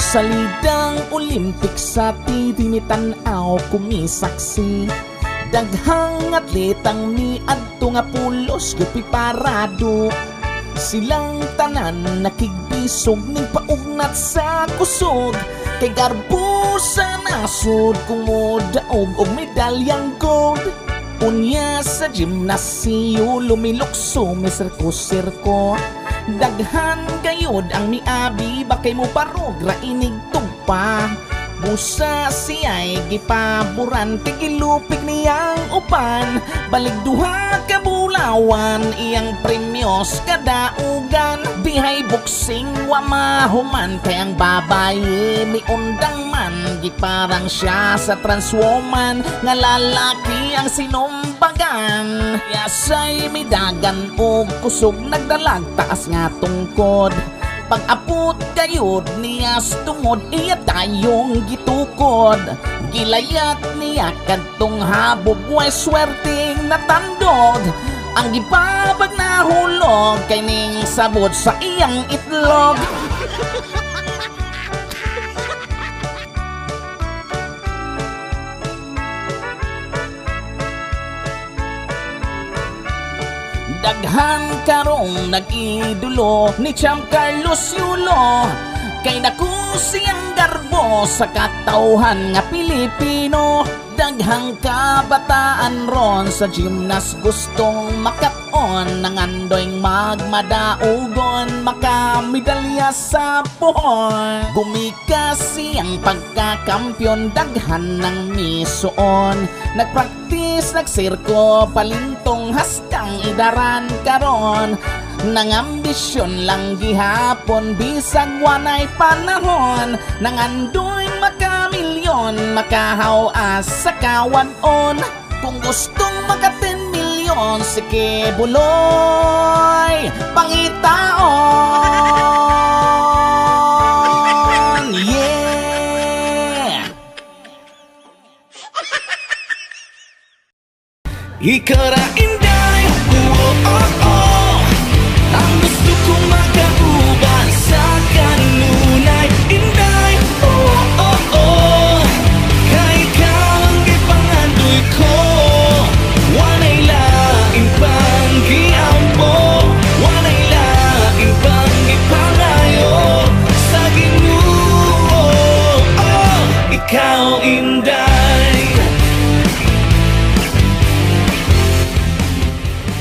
Salidang Olympics sa titinitan-aw kumisaksi. Daghang atletang ni adto nga pulos gupi parado. Silang tanan nakigbisog ning paugnat sa kusog. Kay garbo sa nasod kumudaog og medalyang gold. Unya sa gimnasyo lumilukso may sirko-sirko. Daghan gayod ang miabi bakay mo parog ra inig tugpa. Busa siya'y gipaburan tigilupig niyang upan. Balik duha ka bulawan iyang premyos kadaugan. Dihay boksing wa mahuman kay ang babaye miundang man. Giparang siya sa transwoman nga lalaki ang sinumbagan. Yasay midagan og kusog nagdalag taas nga tungkod. Pag-apot kayod niyas tungod iya tayong gitukod. Gilayat niya kadtong habog way swerting natandog. Ang gipabag na hulog kay ning sabot sa iyang itlog. Daghan karong nag-idulo ni Champ Carlos Yulo. Kay naku siyang garbo sa katauhan nga Pilipino. Daghang kabataan ron sa gymnast gustong makat-on. Nangandoy magmadaugon makamedalya sa pohon. Gumikas siyang pagkakampyon daghan ng misuon. Nagpraktis, nagsirko, palintong haskang idaran karon. Nangambisyon lang gihapon bisag wanay panahon. Nangandoy makamilyon, makahawas sa kawan-on. Kung gustong maka 10 milyon, sige buloy pangitaon. Yeah! Ikara inday, oh oh oh. Ang gusto kong